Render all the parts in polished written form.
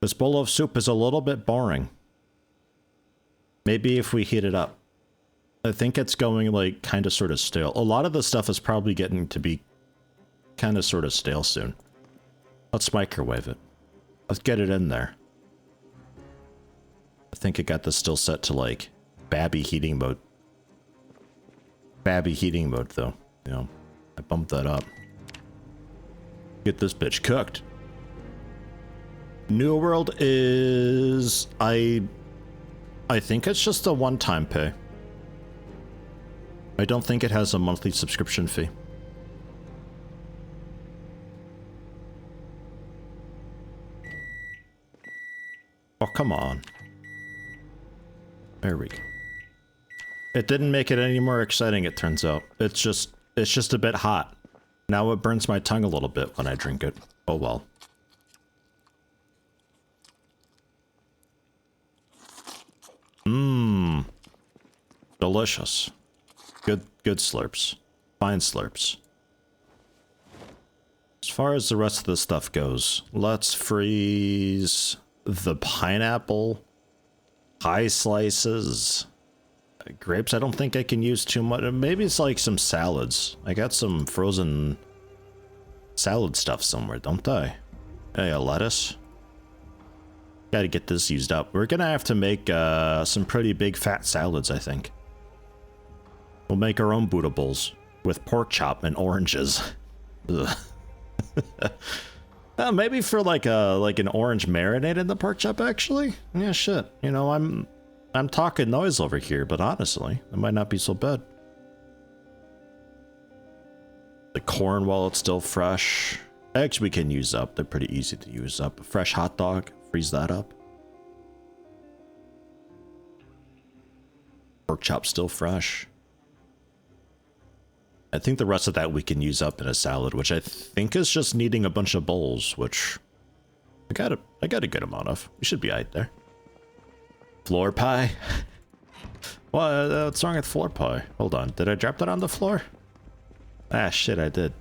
This bowl of soup is a little bit boring. Maybe if we heat it up. I think it's going like kind of sort of stale. A lot of the stuff is probably getting to be kind of sort of stale soon. Let's microwave it. Let's get it in there. I think it got this still set to like Babby heating mode. Babby heating mode though. You know, I bumped that up. Get this bitch cooked. New World is I think it's just a one-time pay. I don't think it has a monthly subscription fee. Oh, come on. There we go. It didn't make it any more exciting, it turns out. It's just a bit hot. Now it burns my tongue a little bit when I drink it. Oh well. Mmm. Delicious. Good slurps. Fine slurps. As far as the rest of the stuff goes, let's freeze the pineapple, pie slices, grapes. I don't think I can use too much. Maybe it's like some salads. I got some frozen salad stuff somewhere, don't I? Hey, a lettuce. Gotta get this used up. We're gonna have to make some pretty big fat salads, I think. We'll make our own Buddha bowls with pork chop and oranges. Maybe for like an orange marinade in the pork chop, actually. Yeah, shit. You know, I'm talking noise over here, but honestly, it might not be so bad. The corn while it's still fresh. Eggs we can use up. They're pretty easy to use up. A fresh hot dog. Freeze that up. Pork chop still fresh. I think the rest of that we can use up in a salad, which I think is just needing a bunch of bowls, which I got a good amount of. We should be right there. Floor pie? What's wrong with floor pie? Hold on, did I drop that on the floor? Ah, shit, I did.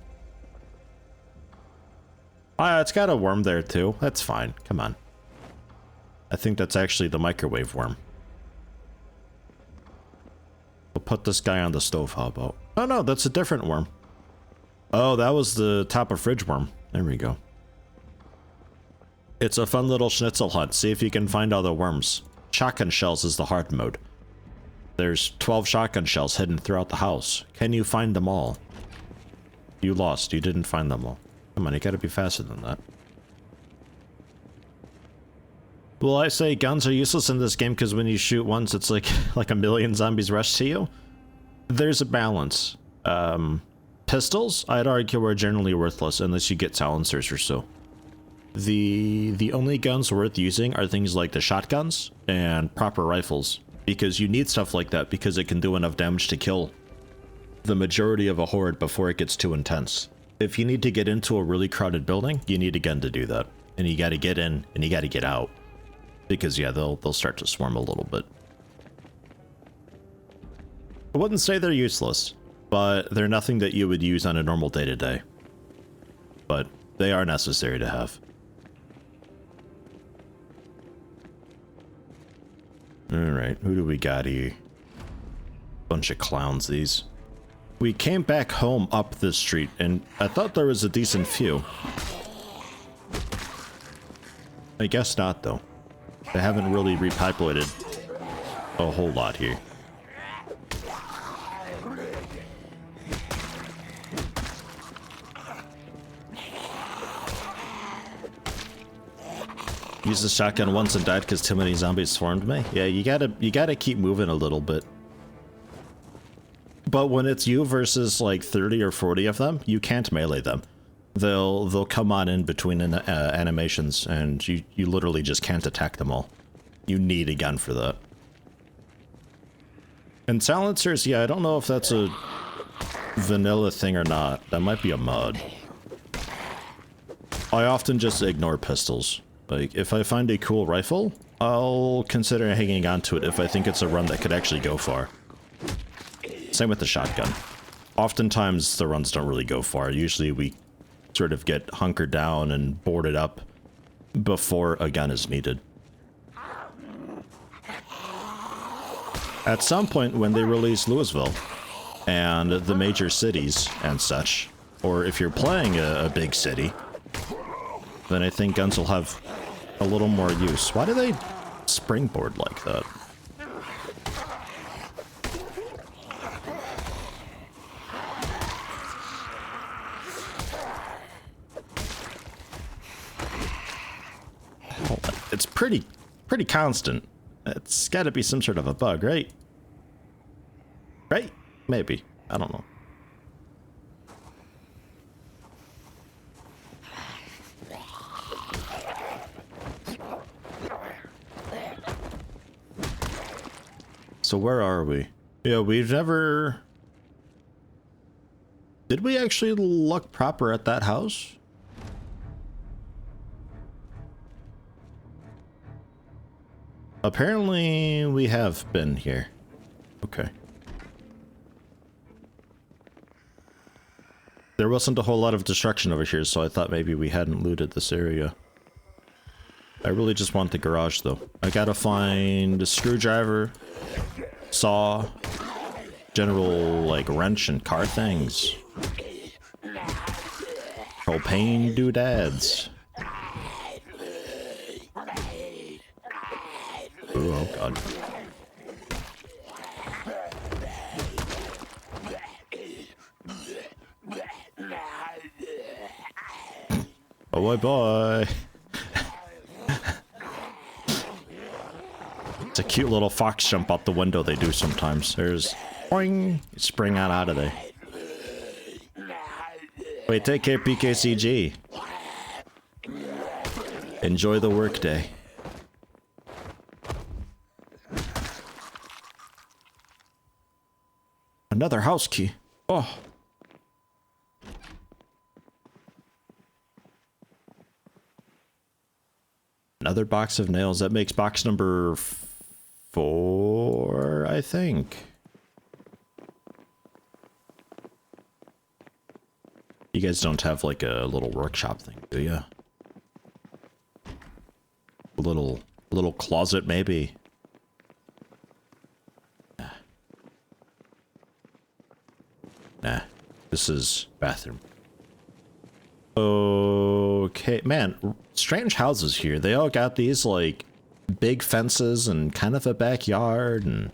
Ah, it's got a worm there too. That's fine, come on. I think that's actually the microwave worm. We'll put this guy on the stove, how about? Oh no, that's a different worm. Oh, that was the top of fridge worm. There we go. It's a fun little schnitzel hunt. See if you can find all the worms. Shotgun shells is the hard mode. There's 12 shotgun shells hidden throughout the house. Can you find them all? You lost. You didn't find them all. Come on, you gotta be faster than that. Well, I say guns are useless in this game because when you shoot once, it's like a million zombies rush to you. There's a balance. Pistols, I'd argue, are generally worthless unless you get silencers or so. The only guns worth using are things like the shotguns and proper rifles, because you need stuff like that because it can do enough damage to kill the majority of a horde before it gets too intense. If you need to get into a really crowded building, you need a gun to do that. And you gotta get in and you gotta get out. Because yeah, they'll start to swarm a little bit. I wouldn't say they're useless, but they're nothing that you would use on a normal day-to-day. But they are necessary to have. Alright, who do we got here? Bunch of clowns, these. We came back home up this street, and I thought there was a decent few. I guess not, though. They haven't really repopulated a whole lot here. Used the shotgun once and died because too many zombies swarmed me. Yeah, you gotta keep moving a little bit. But when it's you versus like 30 or 40 of them, you can't melee them. They'll come on in between animations, and you literally just can't attack them all. You need a gun for that. And silencers, yeah, I don't know if that's a vanilla thing or not. That might be a mod. I often just ignore pistols. Like, if I find a cool rifle, I'll consider hanging on to it if I think it's a run that could actually go far. Same with the shotgun. Oftentimes, the runs don't really go far. Usually we sort of get hunkered down and boarded up before a gun is needed. At some point when they release Louisville and the major cities and such, or if you're playing a big city, then I think guns will have a little more use. Why do they springboard like that? It's pretty constant. It's gotta be some sort of a bug, right? Right? Maybe. I don't know. So where are we? Yeah, we've never... Did we actually look proper at that house? Apparently, we have been here. Okay. There wasn't a whole lot of destruction over here, so I thought maybe we hadn't looted this area. I really just want the garage, though. I gotta find a screwdriver, saw, general, like, wrench and car things. Propane doodads. Ooh, oh god. Oh boy boy. It's a cute little fox jump out the window they do sometimes. There's boing, spring out of there. Wait, take care PKCG. Enjoy the workday. Another house key. Oh. Another box of nails. That makes box number 4, I think. You guys don't have like a little workshop thing, do you? A little closet, maybe. Nah, this is bathroom. Okay, man, strange houses here. They all got these, like, big fences and kind of a backyard, and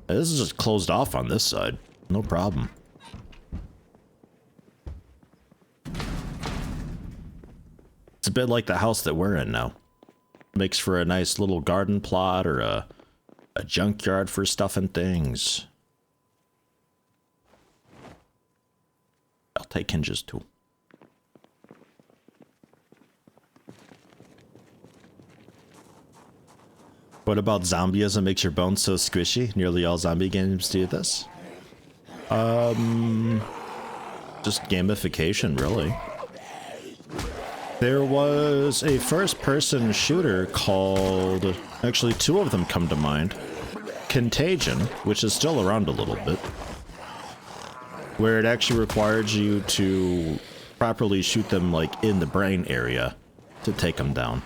this is just closed off on this side. No problem. It's a bit like the house that we're in now. Makes for a nice little garden plot or a junkyard for stuff and things. I'll take hinges too. What about zombieism makes your bones so squishy? Nearly all zombie games do this. Just gamification, really. There was a first-person shooter called... Actually, 2 of them come to mind. Contagion, which is still around a little bit. Where it actually requires you to properly shoot them, like, in the brain area to take them down.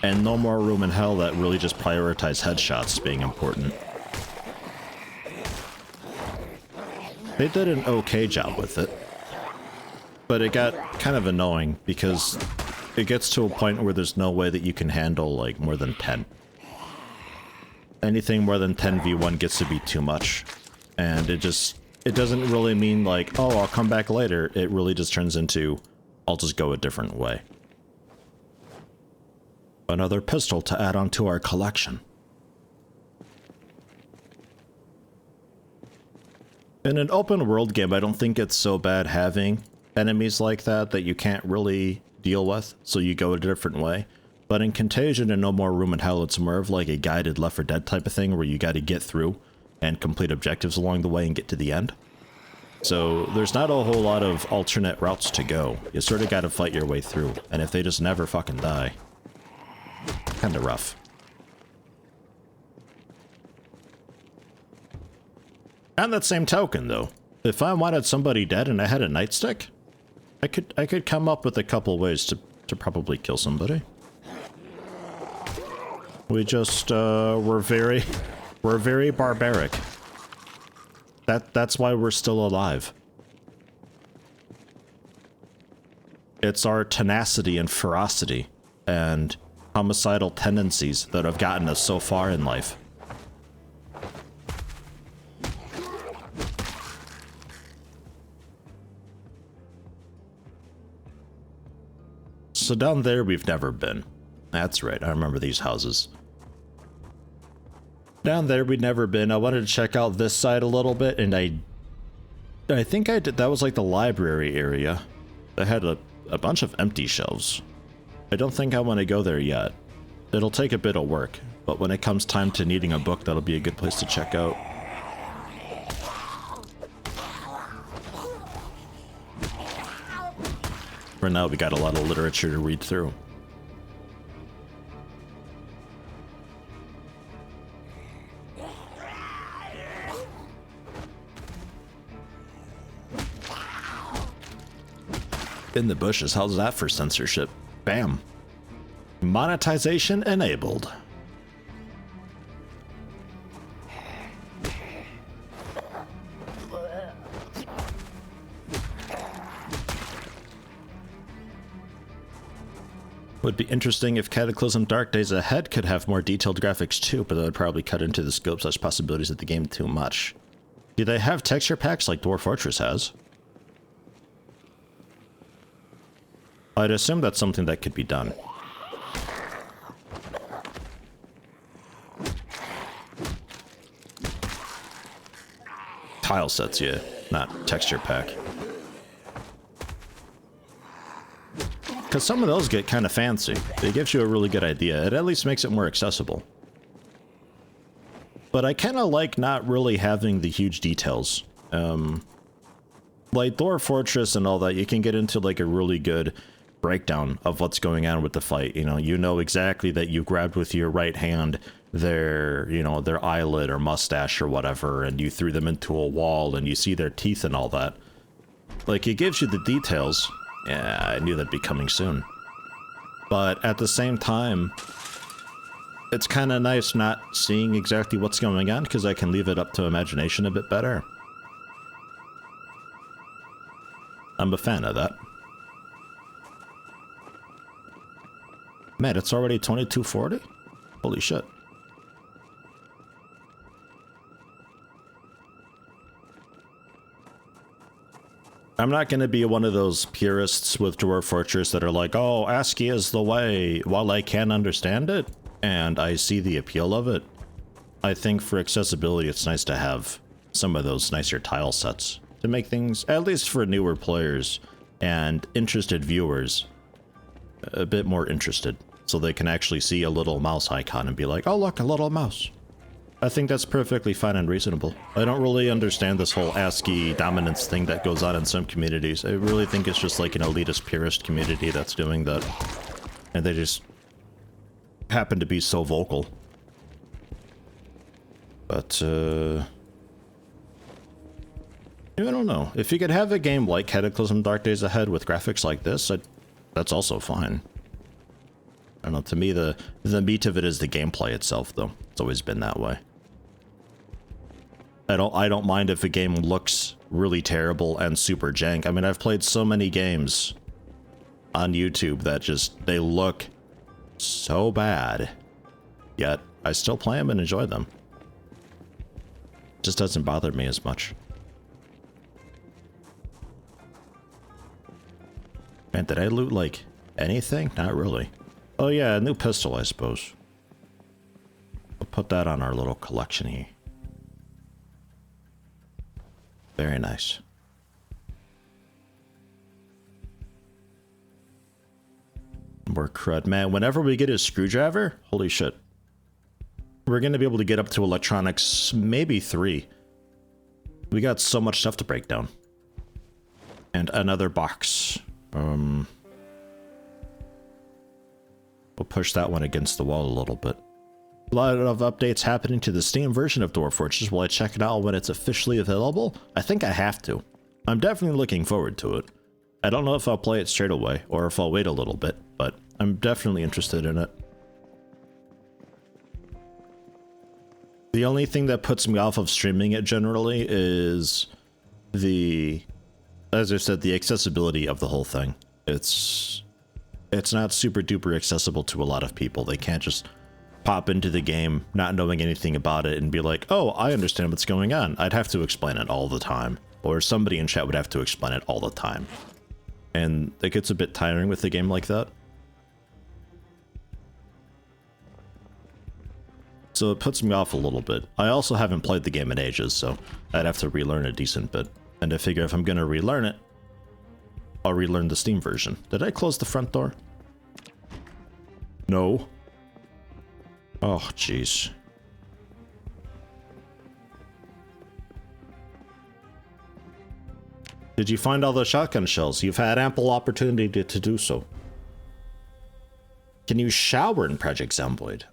And No More Room in Hell that really just prioritized headshots being important. They did an okay job with it. But it got kind of annoying because it gets to a point where there's no way that you can handle, like, more than 10. Anything more than 10v1 gets to be too much. And it doesn't really mean like, oh, I'll come back later. It really just turns into, I'll just go a different way. Another pistol to add on to our collection. In an open world game, I don't think it's so bad having enemies like that you can't really deal with, so you go a different way. But in Contagion and No More Room in Hell, it's more of like a guided Left 4 Dead type of thing where you gotta get through and complete objectives along the way and get to the end. So there's not a whole lot of alternate routes to go. You sort of gotta fight your way through, and if they just never fucking die, kinda rough. On that same token, though, if I wanted somebody dead and I had a nightstick, I could come up with a couple ways to probably kill somebody. We just, we're very barbaric. That's why we're still alive. It's our tenacity and ferocity and homicidal tendencies that have gotten us so far in life. So down there we've never been. That's right, I remember these houses. Down there we'd never been. I wanted to check out this side a little bit, and I think I did. That was like the library area. They had a bunch of empty shelves. I don't think I want to go there yet. It'll take a bit of work, but when it comes time to needing a book, that'll be a good place to check out. For now, we got a lot of literature to read through. In the bushes, how's that for censorship? Bam. Monetization enabled. Would be interesting if Cataclysm Dark Days Ahead could have more detailed graphics too, but that would probably cut into the scope/possibilities of the game too much. Do they have texture packs like Dwarf Fortress has? I'd assume that's something that could be done. Tile sets, yeah, not texture pack. Because some of those get kind of fancy. It gives you a really good idea. It at least makes it more accessible. But I kind of like not really having the huge details. Like Dwarf Fortress and all that, you can get into like a really good breakdown of what's going on with the fight. You know exactly that you grabbed with your right hand their eyelid or mustache or whatever, and you threw them into a wall and you see their teeth and all that. Like, it gives you the details. Yeah, I knew that'd be coming soon. But at the same time, it's kind of nice not seeing exactly what's going on, because I can leave it up to imagination a bit better. I'm a fan of that. Man, it's already 2240? Holy shit. I'm not going to be one of those purists with Dwarf Fortress that are like, oh, ASCII is the way. While I can understand it, and I see the appeal of it, I think for accessibility it's nice to have some of those nicer tile sets to make things, at least for newer players and interested viewers, a bit more interested. So they can actually see a little mouse icon and be like, oh look, a little mouse. I think that's perfectly fine and reasonable. I don't really understand this whole ASCII dominance thing that goes on in some communities. I really think it's just like an elitist purist community that's doing that. And they just happen to be so vocal. But, I don't know. If you could have a game like Cataclysm Dark Days Ahead with graphics like this, that's also fine. I don't know, to me the meat of it is the gameplay itself, though. It's always been that way. I don't mind if a game looks really terrible and super jank. I mean, I've played so many games on YouTube that just, they look so bad, yet I still play them and enjoy them. It just doesn't bother me as much. Man, did I loot, like, anything? Not really. Oh yeah, a new pistol, I suppose. We'll put that on our little collection here. Very nice. More crud. Man, whenever we get a screwdriver, holy shit. We're going to be able to get up to electronics, maybe 3. We got so much stuff to break down. And another box. We'll push that one against the wall a little bit. A lot of updates happening to the Steam version of Dwarf Fortress. Will I check it out when it's officially available? I think I have to. I'm definitely looking forward to it. I don't know if I'll play it straight away, or if I'll wait a little bit, but I'm definitely interested in it. The only thing that puts me off of streaming it generally is as I said, the accessibility of the whole thing. It's not super duper accessible to a lot of people. They can't just pop into the game not knowing anything about it and be like, oh, I understand what's going on. I'd have to explain it all the time. Or somebody in chat would have to explain it all the time. And it gets a bit tiring with a game like that. So it puts me off a little bit. I also haven't played the game in ages, so I'd have to relearn a decent bit. And I figure if I'm gonna relearn it, I'll relearn the Steam version. Did I close the front door? No. Oh, jeez. Did you find all the shotgun shells? You've had ample opportunity to do so. Can you shower in Project Zomboid?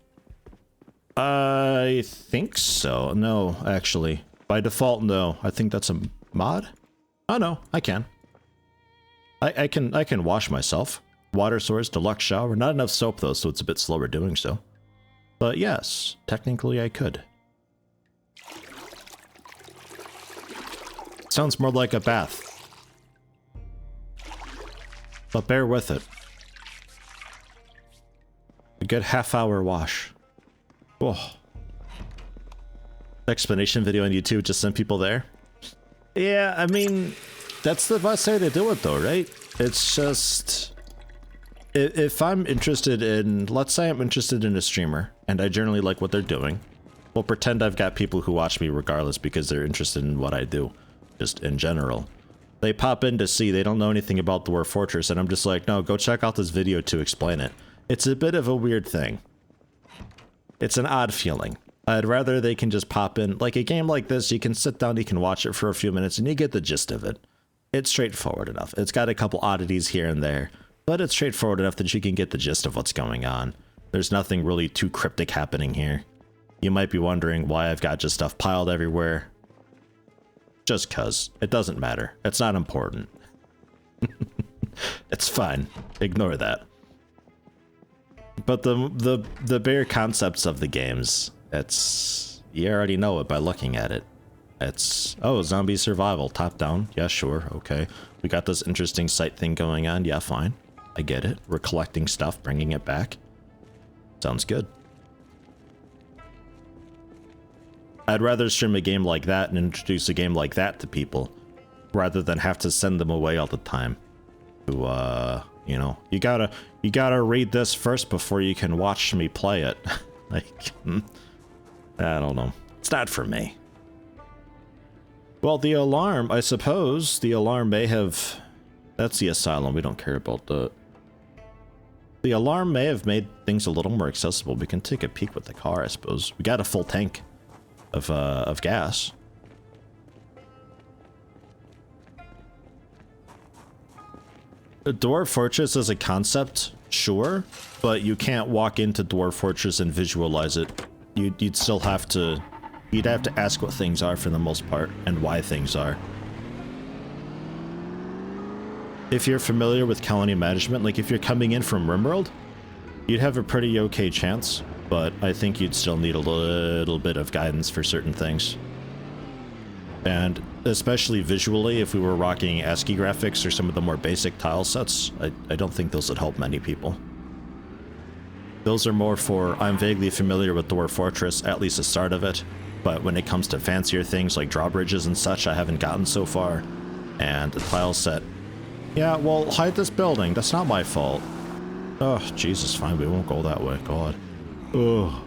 I think so. No, actually. By default, no. I think that's a mod? Oh no, I can. I can wash myself. Water source, deluxe shower. Not enough soap though, so it's a bit slower doing so. But yes, technically I could. Sounds more like a bath. But bear with it. A good half-hour wash. Oh. Explanation video on YouTube, just send people there. Yeah, I mean, that's the best way to do it though, right? It's just... If I'm interested in... Let's say I'm interested in a streamer, and I generally like what they're doing. We'll pretend I've got people who watch me regardless because they're interested in what I do. Just in general. They pop in to see, they don't know anything about Dwarf Fortress, and I'm just like, no, go check out this video to explain it. It's a bit of a weird thing. It's an odd feeling. I'd rather they can just pop in. Like a game like this, you can sit down, you can watch it for a few minutes, and you get the gist of it. It's straightforward enough. It's got a couple oddities here and there, but it's straightforward enough that you can get the gist of what's going on. There's nothing really too cryptic happening here. You might be wondering why I've got just stuff piled everywhere. Just cuz. It doesn't matter. It's not important. It's fine. Ignore that. But the bare concepts of the games, it's... You already know it by looking at it. It's... Oh, zombie survival. Top down. Yeah, sure. Okay. We got this interesting site thing going on. Yeah, fine. I get it. We're collecting stuff, bringing it back. Sounds good. I'd rather stream a game like that and introduce a game like that to people, rather than have to send them away all the time. To, you know, you gotta read this first before you can watch me play it. Like, I don't know. It's not for me. Well, the alarm, I suppose, the alarm may have... That's the asylum, we don't care about that. The alarm may have made things a little more accessible. We can take a peek with the car, I suppose. We got a full tank of gas. The Dwarf Fortress as a concept, sure, but you can't walk into Dwarf Fortress and visualize it. You'd still have to... You'd have to ask what things are for the most part, and why things are. If you're familiar with colony management, like if you're coming in from RimWorld, you'd have a pretty okay chance, but I think you'd still need a little bit of guidance for certain things. And especially visually, if we were rocking ASCII graphics or some of the more basic tile sets, I don't think those would help many people. Those are more for, I'm vaguely familiar with Dwarf Fortress, at least the start of it, but when it comes to fancier things like drawbridges and such, I haven't gotten so far. And the tile set. Yeah, well, hide this building, that's not my fault. Oh, Jesus, fine, we won't go that way, God. Ugh.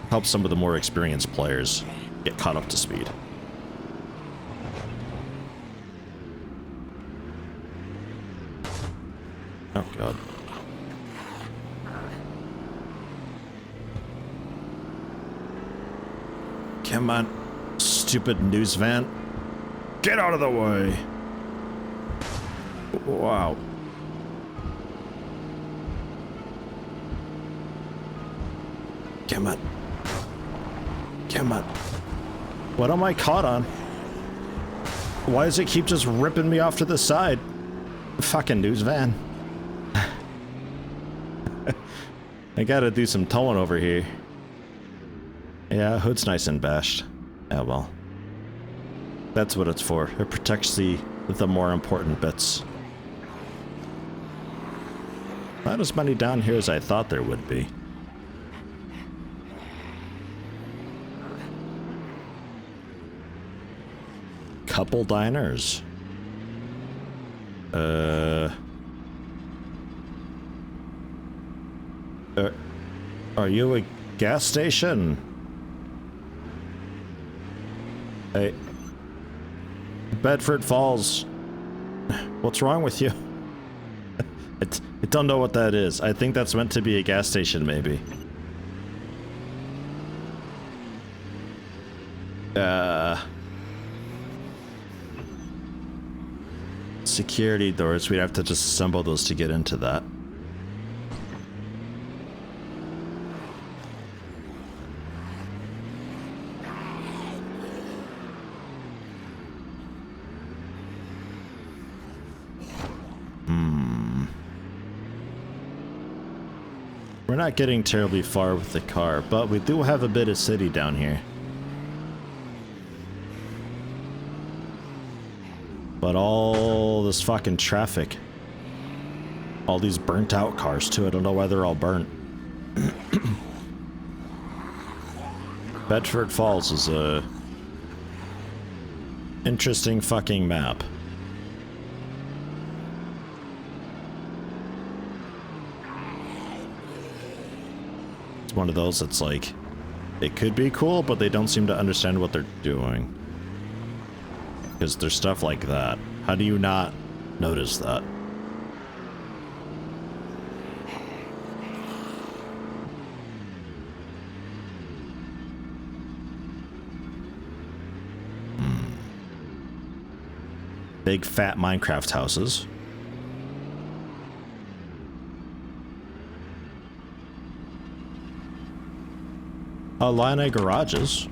Help some of the more experienced players get caught up to speed. Oh, God. Come on, stupid news van. Get out of the way! Wow. Come on. Come on. What am I caught on? Why does it keep just ripping me off to the side? Fucking news van. I gotta do some towing over here. Yeah, hood's nice and bashed. Oh well. That's what it's for. It protects the more important bits. Not as many down here as I thought there would be. Couple diners. Are you a gas station? Hey. Bedford Falls. What's wrong with you? I don't know what that is. I think that's meant to be a gas station, maybe. Security doors. We'd have to just assemble those to get into that. We're not getting terribly far with the car, but we do have a bit of city down here. But all this fucking traffic. All these burnt out cars too. I don't know why they're all burnt. Bedford Falls is a interesting fucking map. It's one of those that's like, it could be cool, but they don't seem to understand what they're doing. Because there's stuff like that. How do you not notice that? Big fat Minecraft houses. A line of garages.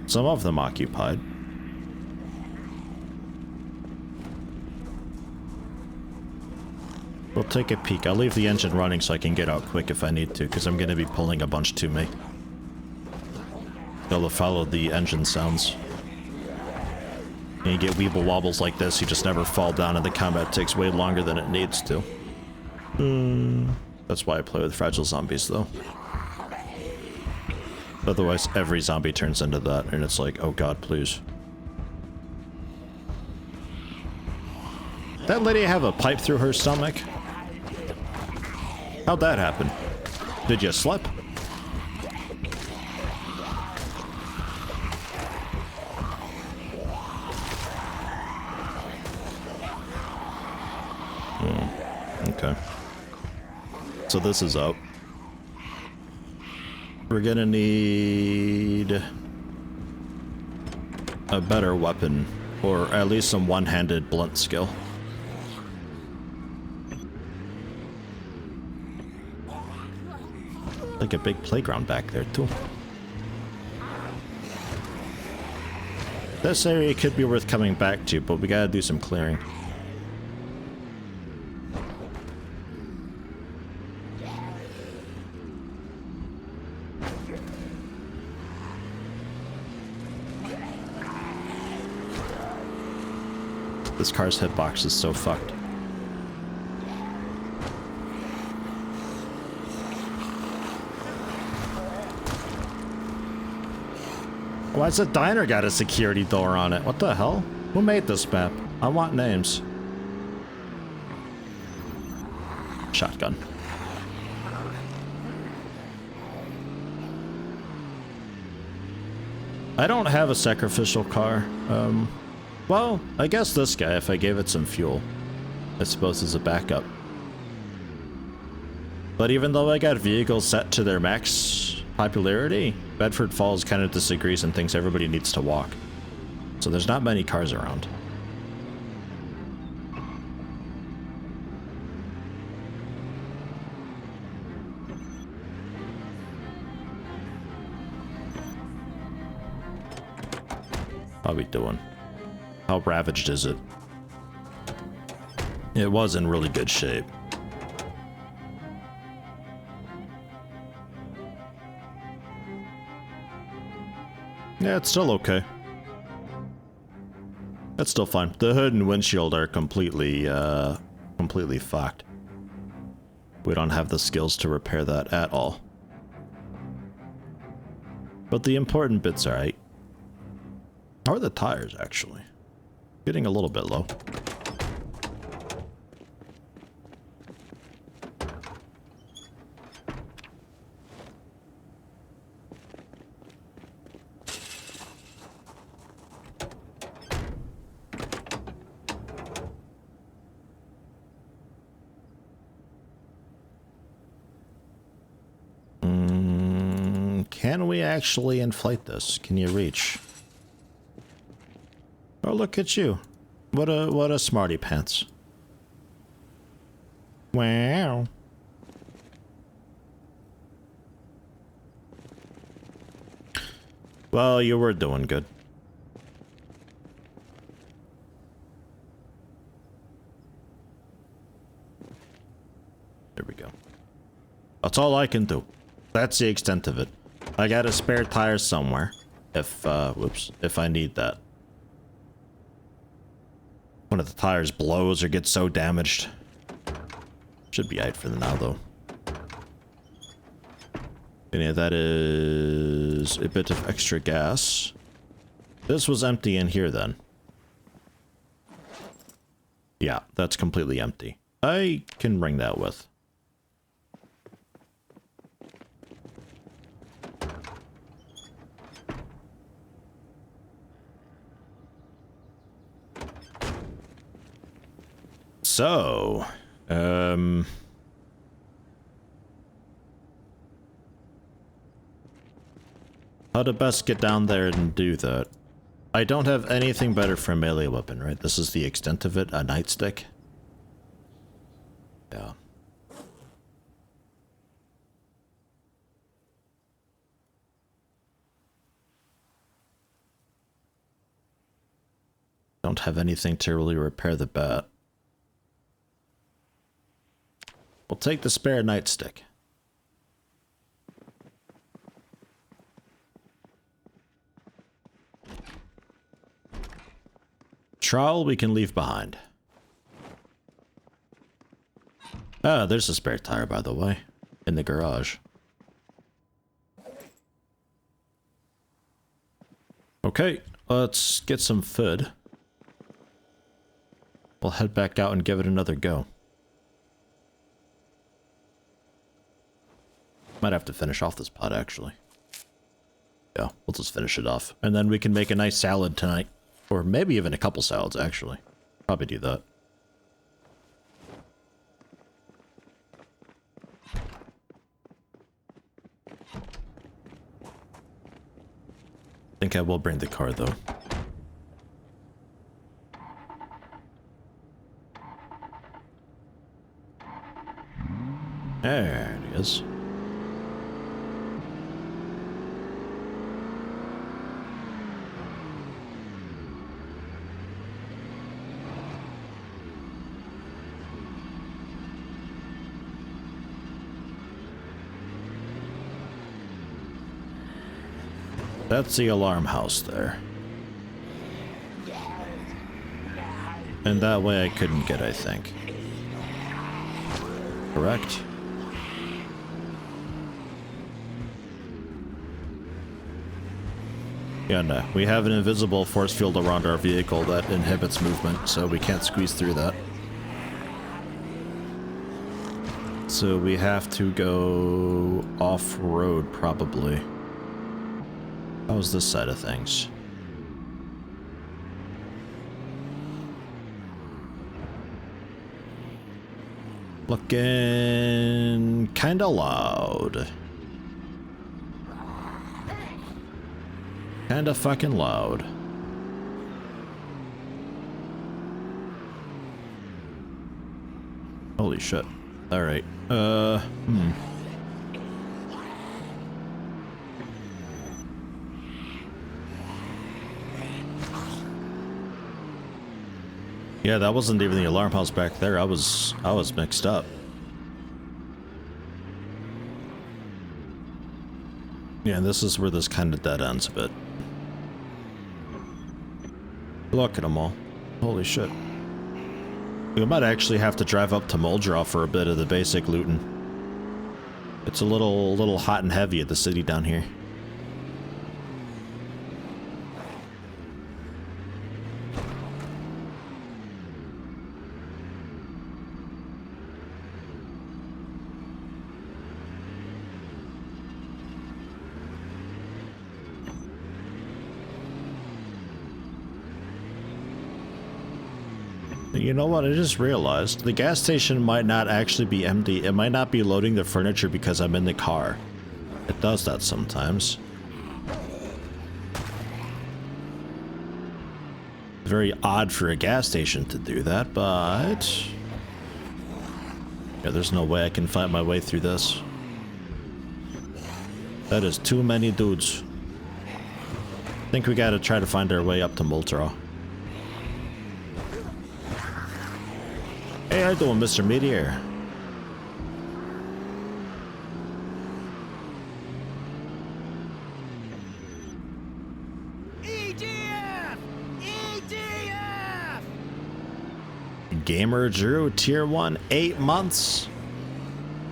Some of them occupied. We'll take a peek. I'll leave the engine running so I can get out quick if I need to, because I'm going to be pulling a bunch to me. They'll follow the engine sounds. And you get weeble wobbles like this, you just never fall down, and the combat takes way longer than it needs to. That's why I play with fragile zombies, though. Otherwise, every zombie turns into that, and it's like, oh god, please. That lady have a pipe through her stomach? How'd that happen? Did you slip? Okay. So this is up. We're gonna need a better weapon, or at least some one-handed blunt skill. Like a big playground back there too. This area could be worth coming back to, but we gotta do some clearing. This car's hitbox is so fucked. Why's the diner got a security door on it? What the hell? Who made this map? I want names. Shotgun. I don't have a sacrificial car. Well, I guess this guy, if I gave it some fuel, I suppose is a backup. But even though I got vehicles set to their max popularity, Bedford Falls kind of disagrees and thinks everybody needs to walk. So there's not many cars around. How we doing? How ravaged is it? It was in really good shape. Yeah, it's still okay. That's still fine. The hood and windshield are completely fucked. We don't have the skills to repair that at all. But the important bits are right. How are the tires, actually? Getting a little bit low. Can we actually inflate this? Can you reach? Oh, look at you. What a smarty pants. Wow. Well, you were doing good. There we go. That's all I can do. That's the extent of it. I got a spare tire somewhere. If, whoops, if I need that. One of the tires blows or gets so damaged. Should be out for now, though. And yeah, that is a bit of extra gas. This was empty in here, then. Yeah, that's completely empty. I can bring that with. So, how to best get down there and do that? I don't have anything better for a melee weapon, right? This is the extent of it, a nightstick. Yeah. Don't have anything to really repair the bat. We'll take the spare nightstick. Trowel we can leave behind. Ah, there's a spare tire, by the way, in the garage. Okay, let's get some food. We'll head back out and give it another go. Might have to finish off this pot, actually. Yeah, we'll just finish it off. And then we can make a nice salad tonight. Or maybe even a couple salads, actually. Probably do that. I think I will bring the car, though. There it is. That's the alarm house there. And that way I couldn't get, I think. Correct? Yeah, no. We have an invisible force field around our vehicle that inhibits movement, so we can't squeeze through that. So we have to go off-road, probably. How's this side of things? Looking kinda loud. Kinda fucking loud. Holy shit. Alright. Yeah, that wasn't even the alarm house back there. I was mixed up. Yeah, and this is where this kind of dead ends a bit. Look at them all. Holy shit. We might actually have to drive up to Muldraw for a bit of the basic looting. It's a little hot and heavy at the city down here. You know what, I just realized the gas station might not actually be empty. It might not be loading the furniture because I'm in the car. It does that sometimes. Very odd for a gas station to do that, but... yeah, there's no way I can fight my way through this. That is too many dudes. I think we gotta try to find our way up to Muldraw. Hey, how you doing, Mr. Meteor? EDF! EDF! Gamer Drew, Tier 1, 8 months.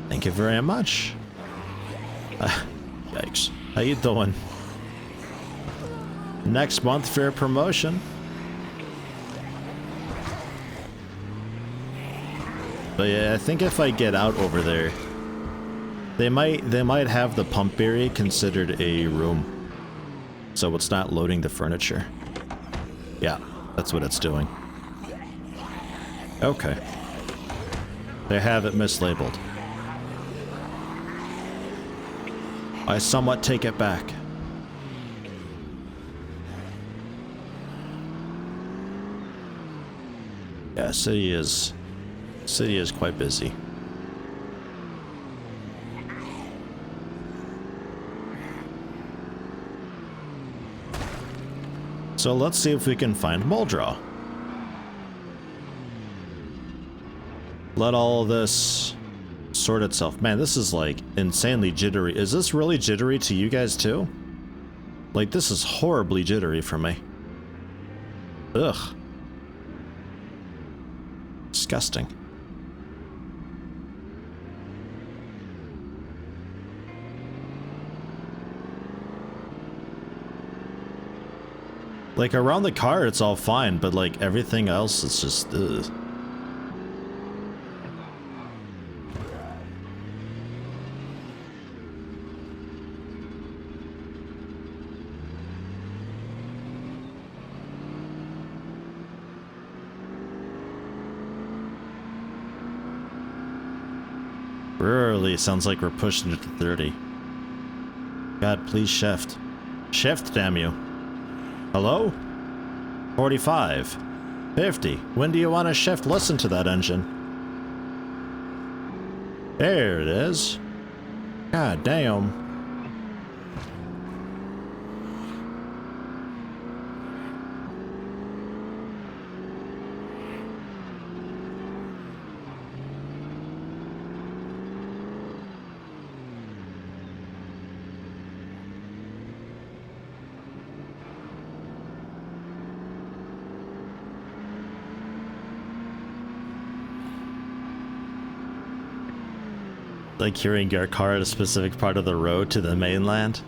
Thank you very much. Yikes. How you doing? Next month for a promotion. But yeah, I think if I get out over there, they might have the pump area considered a room. So it's not loading the furniture. Yeah, that's what it's doing. Okay. They have it mislabeled. I somewhat take it back. Yeah, city is quite busy. So let's see if we can find Muldraw. Let all of this sort itself. Man, this is like insanely jittery. Is this really jittery to you guys too? Like, this is horribly jittery for me. Ugh. Disgusting. Like, around the car, it's all fine, but, like, everything else is just, ugh. Really sounds like we're pushing it to 30. God, please shift. Shift, damn you. Hello? 45. 50. When do you want to shift? Listen to that engine. There it is. God damn. Like hearing your car at a specific part of the road to the mainland.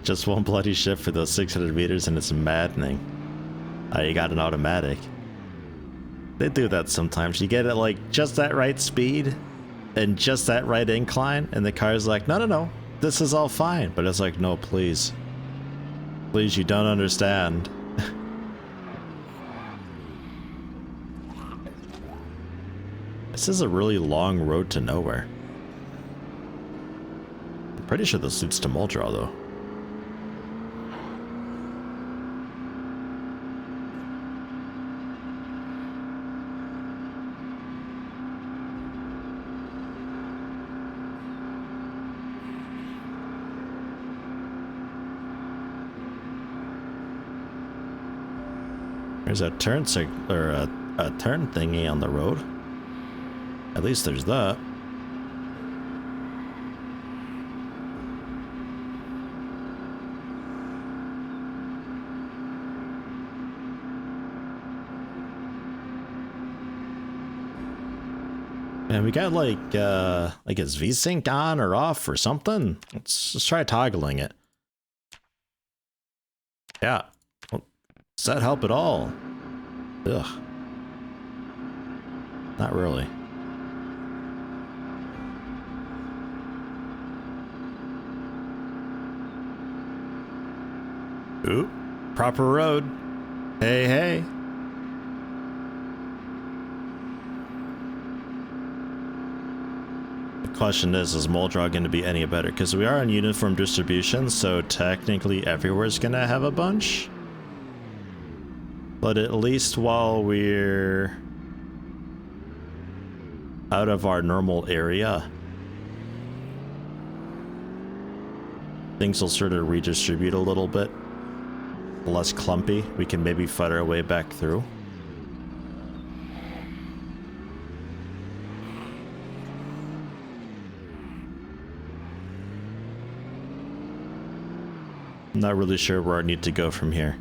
Just one bloody shift for those 600 meters and it's maddening. You got an automatic. They do that sometimes. You get it like just that right speed and just that right incline and the car's like, no, no, no, this is all fine. But it's like, no, please. Please, you don't understand. This is a really long road to nowhere. I'm pretty sure this leads to Muldraw, though. There's a turn a turn thingy on the road. At least there's that. And we got like is V-Sync on or off or something? Let's try toggling it. Yeah. Well, does that help at all? Ugh. Not really. Oop. Proper road. Hey, hey. The question is Moldrog going to be any better? Because we are on uniform distribution, so technically everywhere's going to have a bunch. But at least while we're out of our normal area, things will sort of redistribute a little bit. Less clumpy. We can maybe fight our way back through. I'm not really sure where I need to go from here.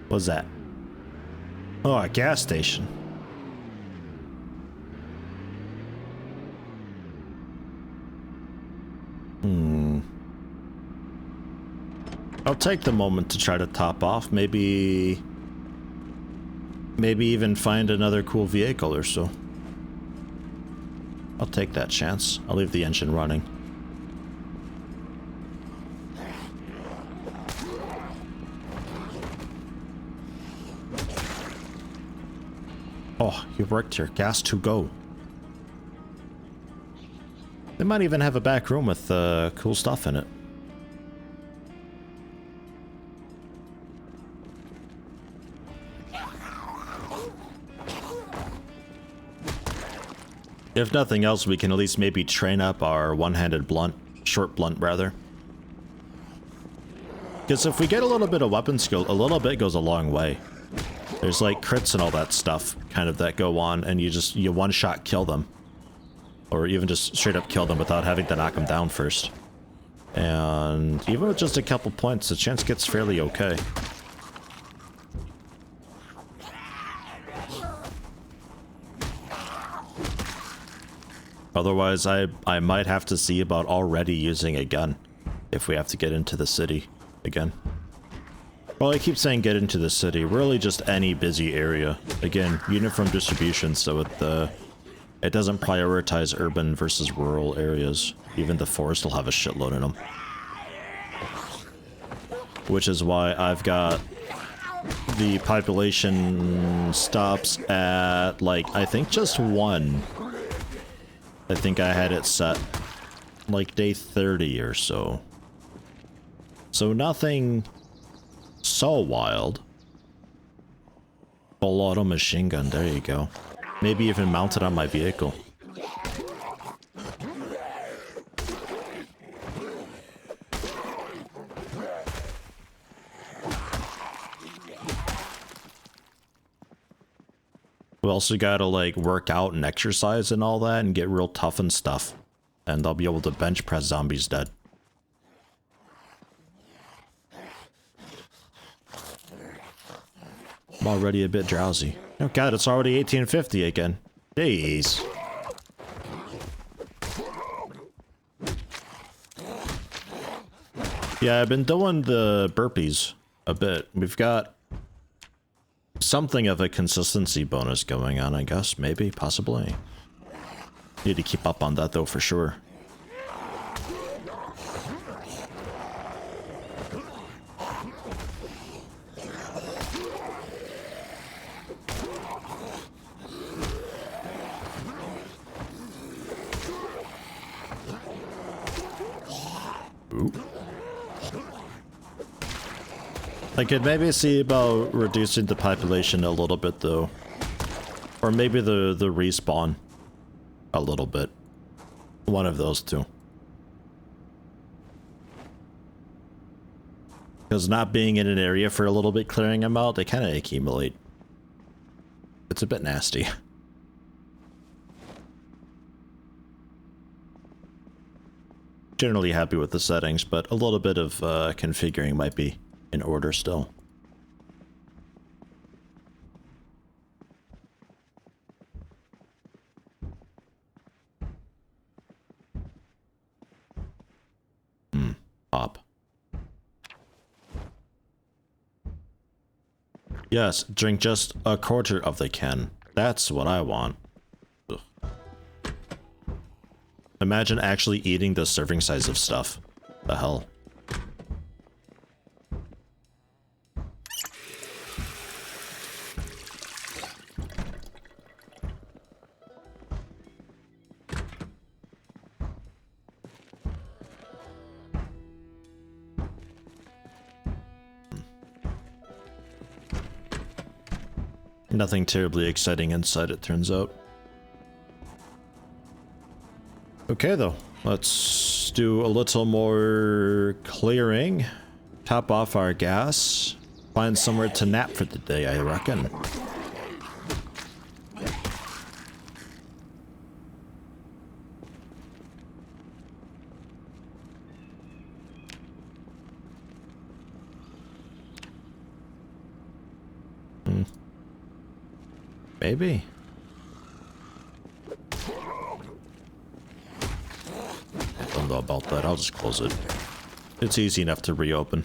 What's that? Oh, a gas station. I'll take the moment to try to top off. Maybe even find another cool vehicle or so. I'll take that chance. I'll leave the engine running. Oh, you worked here. Gas to go. They might even have a back room with cool stuff in it. If nothing else, we can at least maybe train up our one-handed blunt. Short blunt, rather. Because if we get a little bit of weapon skill, a little bit goes a long way. There's like crits and all that stuff kind of that go on, and you one-shot kill them. Or even just straight up kill them without having to knock them down first. And even with just a couple points, the chance gets fairly okay. Otherwise, I might have to see about already using a gun if we have to get into the city again. Well, I keep saying get into the city, really just any busy area. Again, uniform distribution, so it doesn't prioritize urban versus rural areas. Even the forest will have a shitload in them. Which is why I've got the population stops at, like, I think just 1. I think I had it set like day 30 or so. So nothing so wild. Full auto machine gun, there you go. Maybe even mounted on my vehicle. We also gotta like work out and exercise and all that and get real tough and stuff. And I'll be able to bench press zombies dead. I'm already a bit drowsy. Oh god, it's already 1850 again. Jeez. Yeah, I've been doing the burpees a bit. We've got something of a consistency bonus going on, I guess. Maybe, possibly. Need to keep up on that though, for sure. Ooh. I could maybe see about reducing the population a little bit though. Or maybe the respawn a little bit. One of those two. Because not being in an area for a little bit, clearing them out, they kind of accumulate. It's a bit nasty. generally happy with the settings, but a little bit of configuring might be in order still. Up. Yes, drink just a quarter of the can. That's what I want. Ugh. Imagine actually eating the serving size of stuff. The hell? Nothing terribly exciting inside, it turns out. Okay, though. Let's do a little more clearing. Top off our gas. Find somewhere to nap for the day, I reckon. Maybe. I don't know about that. I'll just close it. It's easy enough to reopen.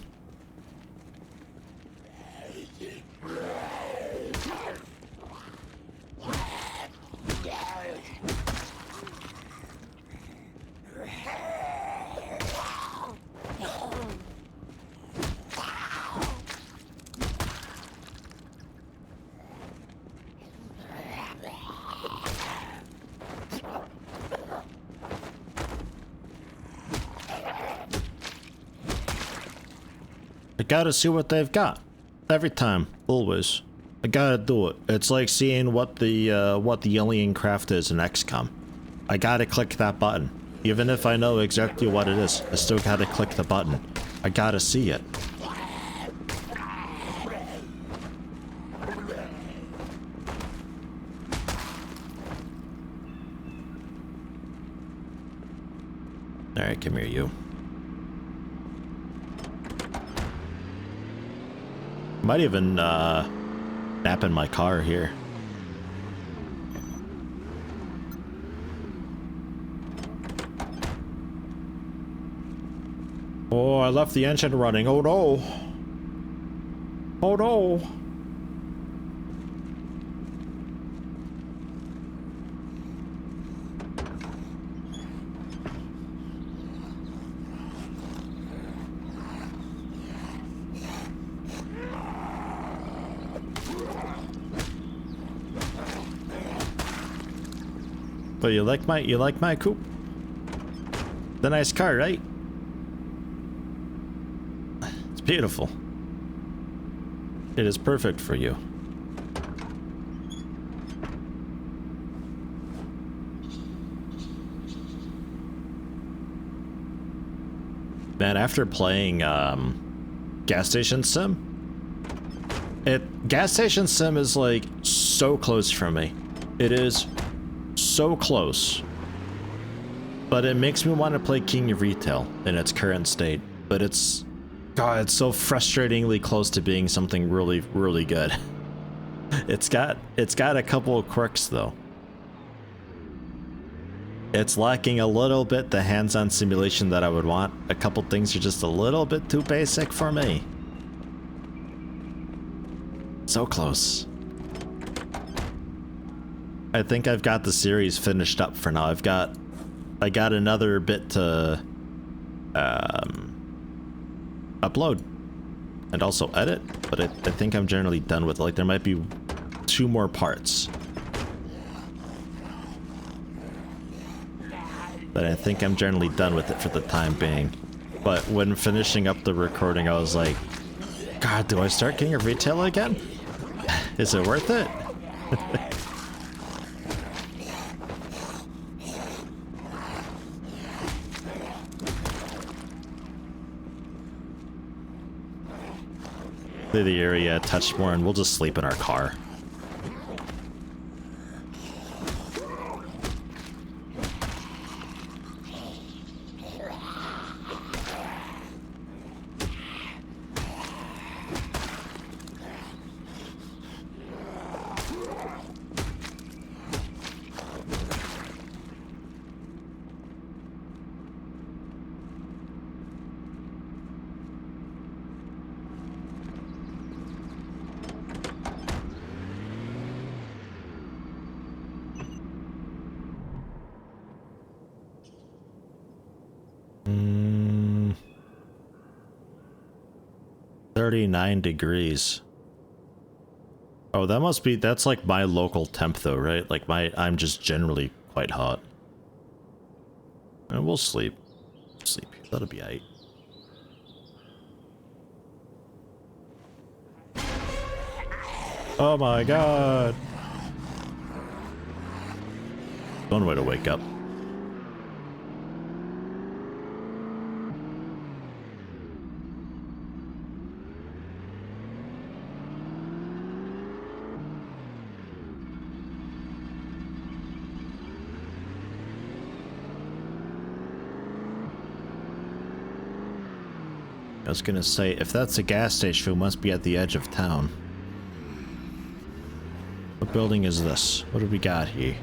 I gotta see what they've got. Every time. Always. I gotta do it. It's like seeing what the alien craft is in XCOM. I gotta click that button. Even if I know exactly what it is, I still gotta click the button. I gotta see it. Alright, come here, you. Might even nap in my car here. Oh, I left the engine running. Oh no. Oh no. But you like my coupe? The nice car, right? It's beautiful. It is perfect for you. Man, after playing Gas Station Sim, Gas Station Sim is like so close for me. It is so close, but it makes me want to play King of Retail in its current state. But it's, God, it's so frustratingly close to being something really, really good. It's got a couple of quirks though. It's lacking a little bit the hands-on simulation that I would want. A couple things are just a little bit too basic for me. So close. I think I've got the series finished up for now. I got another bit to upload and also edit, but I think I'm generally done with it. Like, there might be 2 more parts, but I think I'm generally done with it for the time being. But when finishing up the recording, I was like, God, do I start King of Retail again? Is it worth it? The area touched more, and we'll just sleep in our car. 39 degrees. Oh, that must be, that's like my local temp though, right? Like I'm just generally quite hot. And we'll sleep. Sleep. That'll be aight. Oh my god. One way to wake up. I was gonna say, if that's a gas station, it must be at the edge of town. What building is this? What do we got here?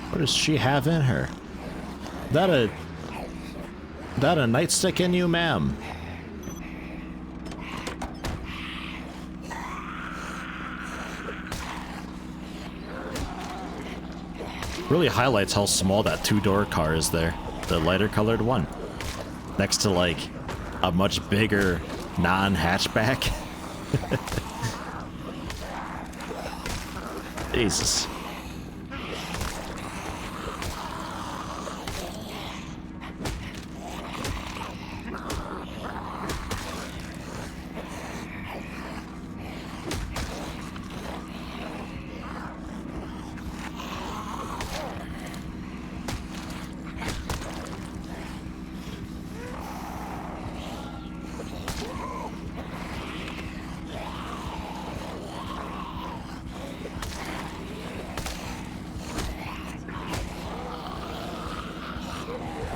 What does she have in her? That a nightstick in you, ma'am? Really highlights how small that two-door car is there. The lighter colored one. Next to like a much bigger non-hatchback. Jesus.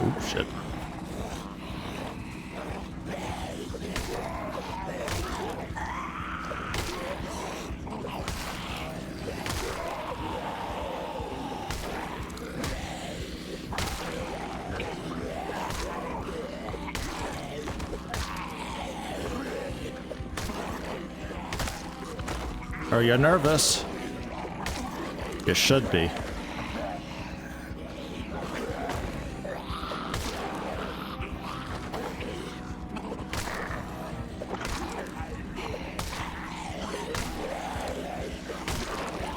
Oh, shit. Are you nervous? You should be.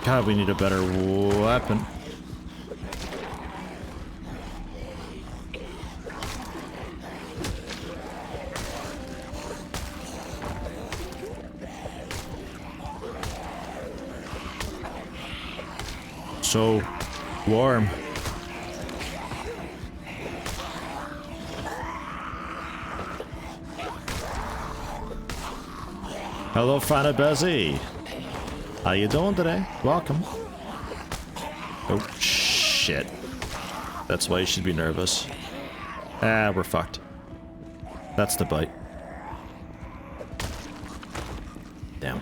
God, we need a better weapon. So warm. Hello, Fana Bezzy. How you doing today? Welcome. Oh, shit. That's why you should be nervous. Ah, we're fucked. That's the bite. Damn.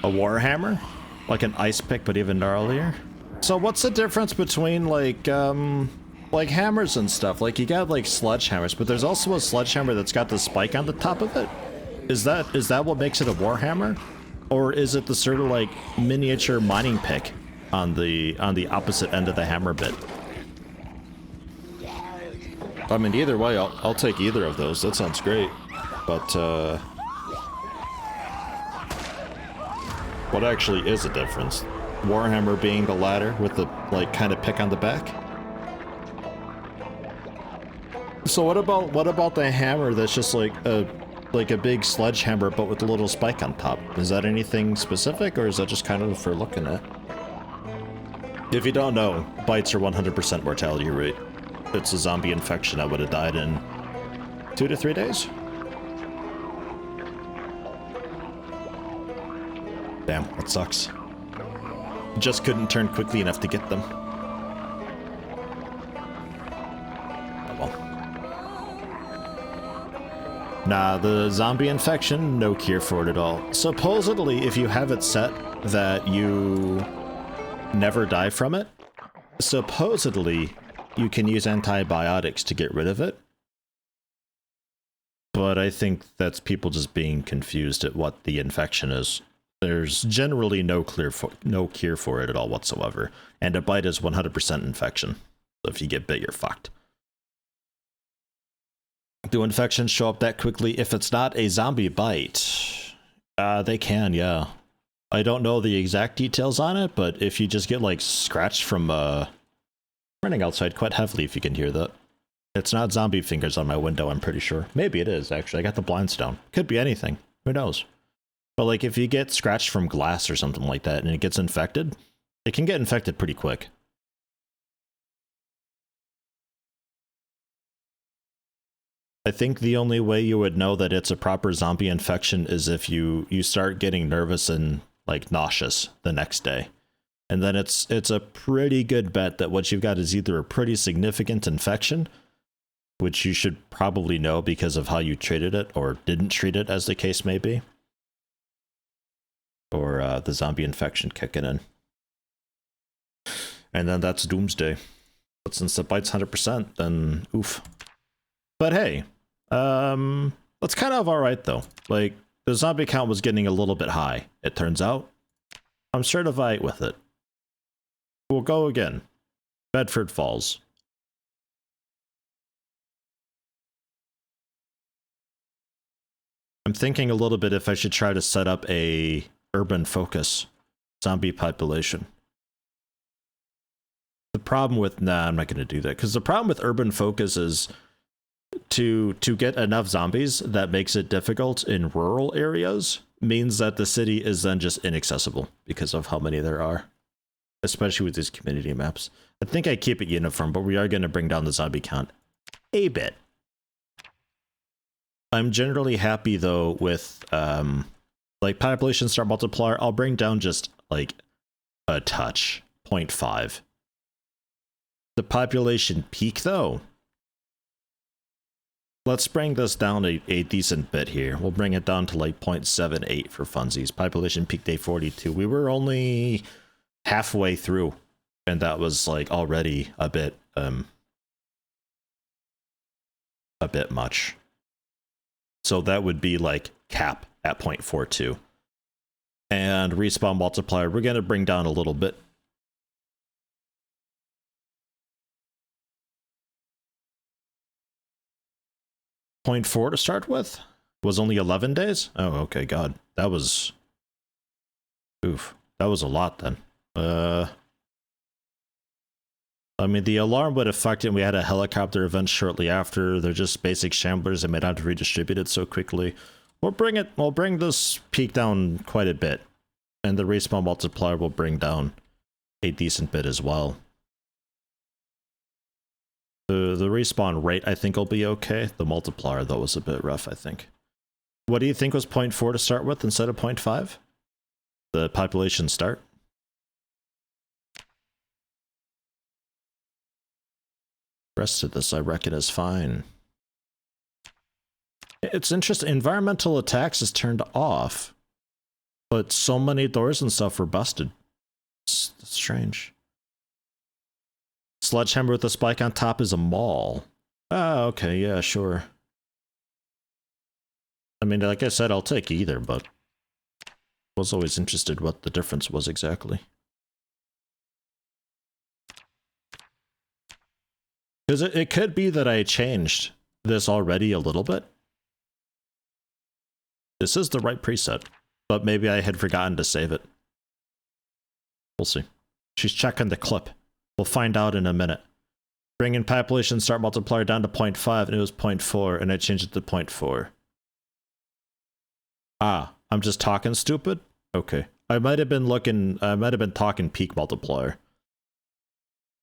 A warhammer? Like an ice pick, but even gnarlier? So what's the difference between, like hammers and stuff? Like, you got, like, sledgehammers, but there's also a sledgehammer that's got the spike on the top of it? Is that what makes it a warhammer? Or is it the sort of, like, miniature mining pick on the opposite end of the hammer bit? I mean, either way, I'll take either of those. That sounds great. But, what actually is a difference? Warhammer being the latter with the, like, kind of pick on the back? So what about the hammer that's just like a big sledgehammer but with a little spike on top? Is that anything specific, or is that just kind of for looking at? If you don't know, bites are 100% mortality rate. It's a zombie infection. I would have died in 2 to 3 days. Damn, that sucks. Just couldn't turn quickly enough to get them. Oh well. Nah, the zombie infection, no cure for it at all. Supposedly, if you have it set that you never die from it, supposedly you can use antibiotics to get rid of it. But I think that's people just being confused at what the infection is. There's generally no cure for it at all whatsoever. And a bite is 100% infection. So if you get bit, you're fucked. Do infections show up that quickly if it's not a zombie bite? They can, yeah. I don't know the exact details on it, but if you just get like scratched from running outside quite heavily, if you can hear that. It's not zombie fingers on my window, I'm pretty sure. Maybe it is, actually. I got the blinds down. Could be anything. Who knows? But like if you get scratched from glass or something like that and it gets infected, it can get infected pretty quick. I think the only way you would know that it's a proper zombie infection is if you start getting nervous and like nauseous the next day. And then it's a pretty good bet that what you've got is either a pretty significant infection, which you should probably know because of how you treated it or didn't treat it, as the case may be, or the zombie infection kicking in. And then that's doomsday. But since the bite's 100%, then oof. But hey, that's kind of alright though. Like, the zombie count was getting a little bit high, it turns out. I'm certified with it. We'll go again. Bedford Falls. I'm thinking a little bit if I should try to set up a urban focus zombie population. The problem with, nah, I'm not going to do that, because the problem with urban focus is to get enough zombies that makes it difficult in rural areas means that the city is then just inaccessible because of how many there are, especially with these community maps. I think I keep it uniform, but we are going to bring down the zombie count a bit. I'm generally happy though with like population start multiplier. I'll bring down just like a touch, 0.5. The population peak though, let's bring this down a decent bit here. We'll bring it down to like 0.78 for funsies. Population peak day 42. We were only halfway through, and that was like already a bit much. So that would be like cap at 0.42. And respawn multiplier, we're going to bring down a little bit. .4 to start with? Was only 11 days? Oh, okay, God. That was... Oof. That was a lot then. I mean, the alarm would affect it, and we had a helicopter event shortly after. They're just basic shamblers and may not have redistributed so quickly. We'll bring this peak down quite a bit. And the respawn multiplier will bring down a decent bit as well. The respawn rate, I think, will be okay. The multiplier, though, was a bit rough, I think. What do you think was 0.4 to start with instead of 0.5? The population start? The rest of this, I reckon, is fine. It's interesting. Environmental attacks is turned off, but so many doors and stuff were busted. It's strange. Sledgehammer with a spike on top is a mall. Oh, okay, yeah, sure. I mean, like I said, I'll take either, but I was always interested what the difference was exactly. Because it could be that I changed this already a little bit. This is the right preset, but maybe I had forgotten to save it. We'll see. She's checking the clip. We'll find out in a minute. Bring in population start multiplier down to 0.5 and it was 0.4 and I changed it to 0.4. Ah, I'm just talking stupid? Okay. I might have been talking peak multiplier.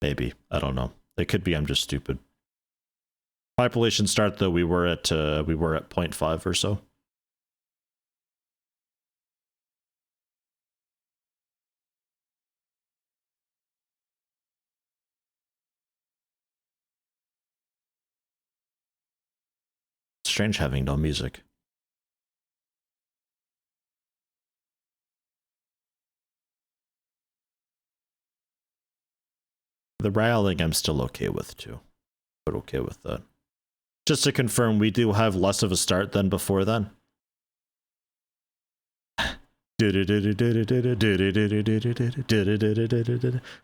Maybe. I don't know. It could be I'm just stupid. Population start though, we were at 0.5 or so. Strange having no music. The rallying I'm still okay with too. But okay with that. Just to confirm, we do have less of a start than before then.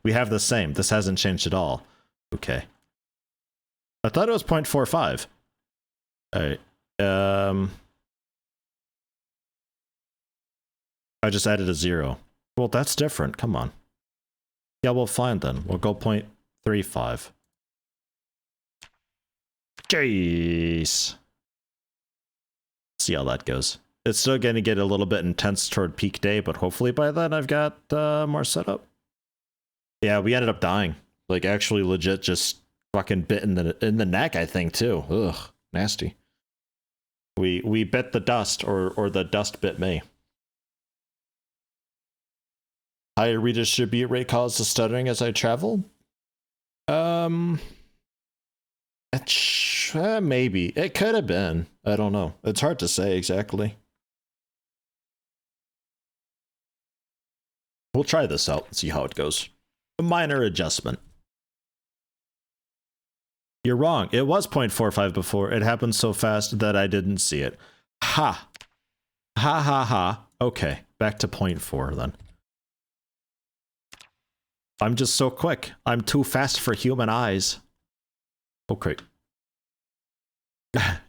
We have the same. This hasn't changed at all. Okay. I thought it was 0.45. Alright. I just added a 0. Well, that's different. Come on. Yeah, well, fine then. We'll go 0.35. Jeez. See how that goes. It's still going to get a little bit intense toward peak day, but hopefully by then I've got more setup. Yeah, we ended up dying. Like, actually legit just fucking bit in the neck, I think, too. Ugh, nasty. We bit the dust, or the dust bit me. Higher redistribute rate caused the stuttering as I travel? Maybe. It could have been. I don't know. It's hard to say exactly. We'll try this out and see how it goes. A minor adjustment. You're wrong. It was 0.45 before. It happened so fast that I didn't see it. Ha! Ha ha ha. Okay, back to 0.4 then. I'm just so quick. I'm too fast for human eyes. Okay.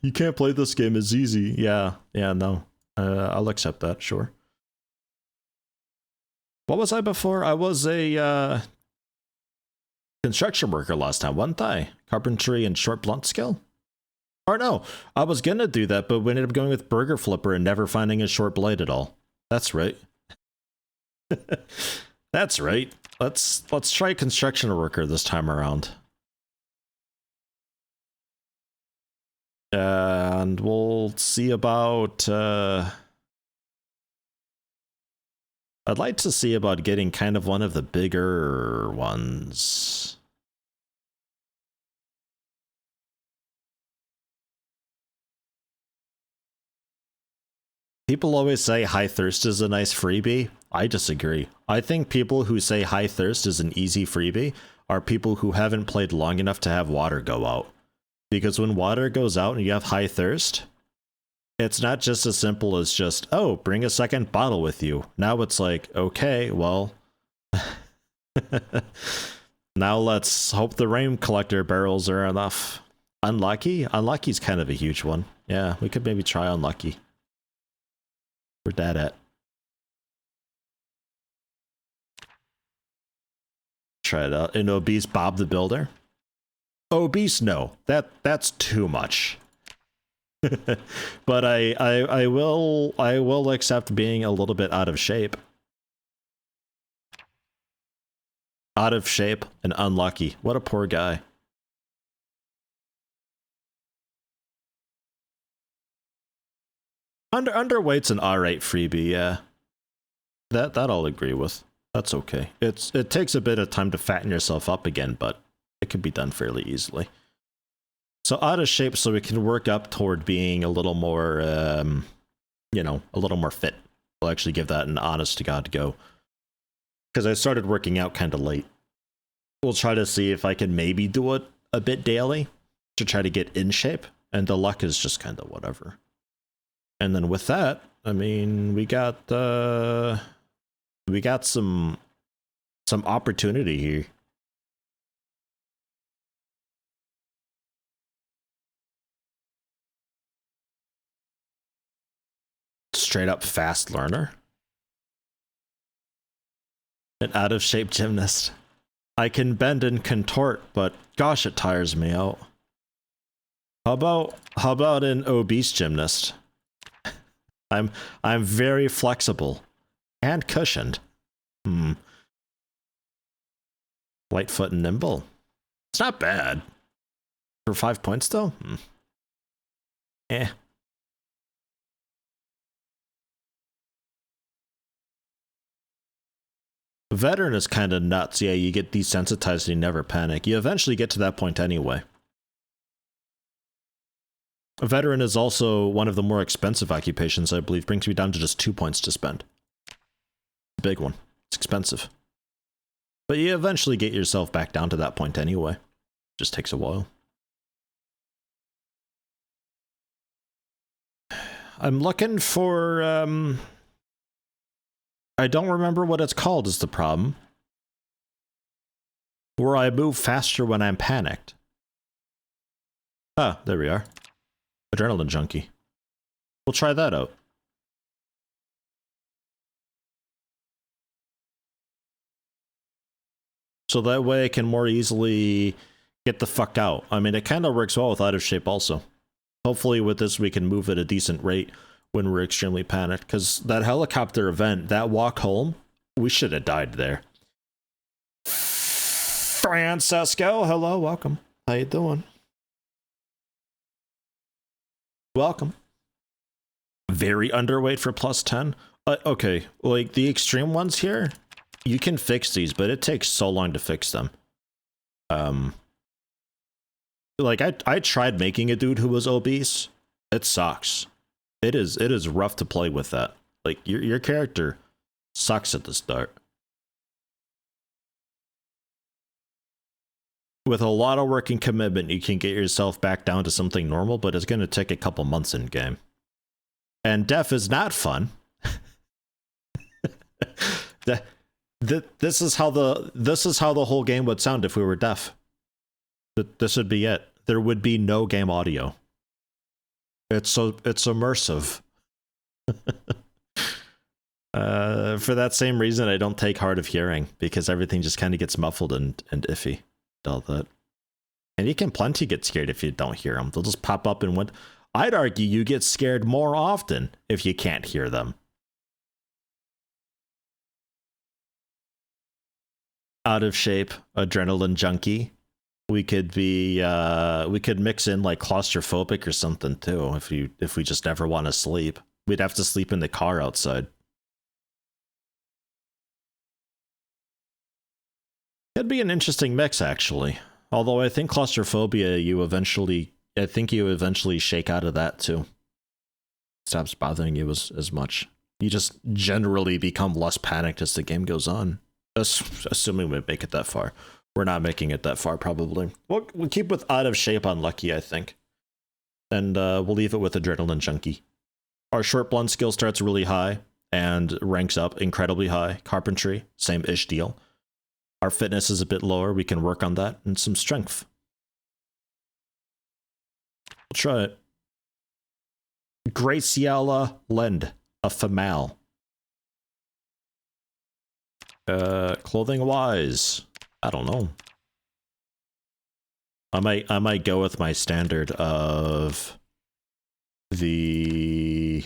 You can't play this game as easy. Yeah, no. I'll accept that, sure. What was I before? I was a construction worker last time, wasn't I? Carpentry and short blunt skill? Or no, I was gonna do that, but we ended up going with burger flipper and never finding a short blade at all. That's right. That's right. Let's try construction worker this time around. And we'll see about I'd like to see about getting kind of one of the bigger ones. People always say high thirst is a nice freebie. I disagree. I think people who say high thirst is an easy freebie are people who haven't played long enough to have water go out. Because when water goes out and you have high thirst, it's not just as simple as just, oh, bring a second bottle with you. Now it's like, okay, well, now let's hope the rain collector barrels are enough. Unlucky? Unlucky's kind of a huge one. Yeah, we could maybe try unlucky. Where's that at? Try it out. An obese Bob the Builder? Obese? No. That's too much. But I will accept being a little bit out of shape. Out of shape and unlucky. What a poor guy. Underweight's an alright freebie, yeah. That I'll agree with. That's okay. It takes a bit of time to fatten yourself up again, but it can be done fairly easily. So out of shape so we can work up toward being a little more, you know, a little more fit. I'll actually give that an honest to God go. Because I started working out kind of late. We'll try to see if I can maybe do it a bit daily to try to get in shape. And the luck is just kind of whatever. And then with that, I mean, we got some opportunity here. Straight up fast learner. An out of shape gymnast. I can bend and contort, but gosh, it tires me out. How about an obese gymnast? I'm very flexible and cushioned. Lightfoot and nimble. It's not bad. For 5 points though? Eh. Veteran is kind of nuts. Yeah, you get desensitized and you never panic. You eventually get to that point anyway. A veteran is also one of the more expensive occupations, I believe. Brings me down to just 2 points to spend. Big one. It's expensive. But you eventually get yourself back down to that point anyway. Just takes a while. I'm looking for, I don't remember what it's called is the problem. Where I move faster when I'm panicked. Ah, there we are. Adrenaline junkie. We'll try that out. So that way I can more easily get the fuck out. I mean, it kind of works well with out of shape also. Hopefully with this we can move at a decent rate when we're extremely panicked. Because that helicopter event, that walk home, we should have died there. Francesco, hello, welcome. How you doing? Welcome. Very underweight for plus 10. Okay, like the extreme ones here, you can fix these, but it takes so long to fix them. Like I tried making a dude who was obese. It sucks. It is rough to play with that. Like your character sucks at the start. With a lot of work and commitment, you can get yourself back down to something normal, but it's going to take a couple months in game. And deaf is not fun. This is how the whole game would sound if we were deaf. This would be it. There would be no game audio. It's immersive. For that same reason, I don't take hard of hearing, because everything just kind of gets muffled and iffy. All that. And you can plenty get scared if you don't hear them. They'll just pop up and I'd argue you get scared more often if you can't hear them. Out of shape, adrenaline junkie. We could be we could mix in like claustrophobic or something too if we just never want to sleep. We'd have to sleep in the car outside. It'd be an interesting mix, actually. Although I think claustrophobia, you eventually shake out of that too. Stops bothering you as much. You just generally become less panicked as the game goes on. Assuming we make it that far. We're not making it that far, probably. We'll keep with out of shape unlucky, I think. And we'll leave it with adrenaline junkie. Our short blunt skill starts really high and ranks up incredibly high. Carpentry, same-ish deal. Our fitness is a bit lower. We can work on that. And some strength. We'll try it. Graciela Lend, a female. Clothing-wise, I don't know. I might go with my standard of the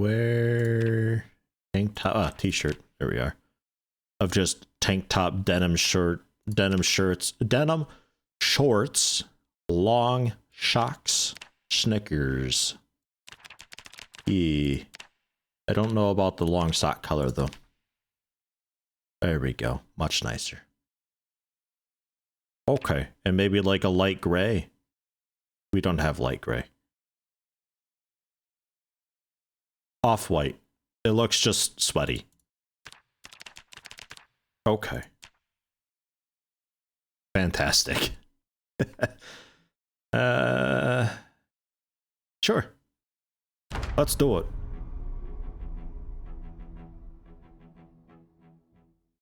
where tank top t-shirt. There we are. Of just tank top, denim shorts, denim shorts, long shocks, Snickers. I don't know about the long sock color though. There we go. Much nicer. Okay, and maybe like a light gray. We don't have light gray. Off-white. It looks just sweaty. Okay. Fantastic. Sure. Let's do it.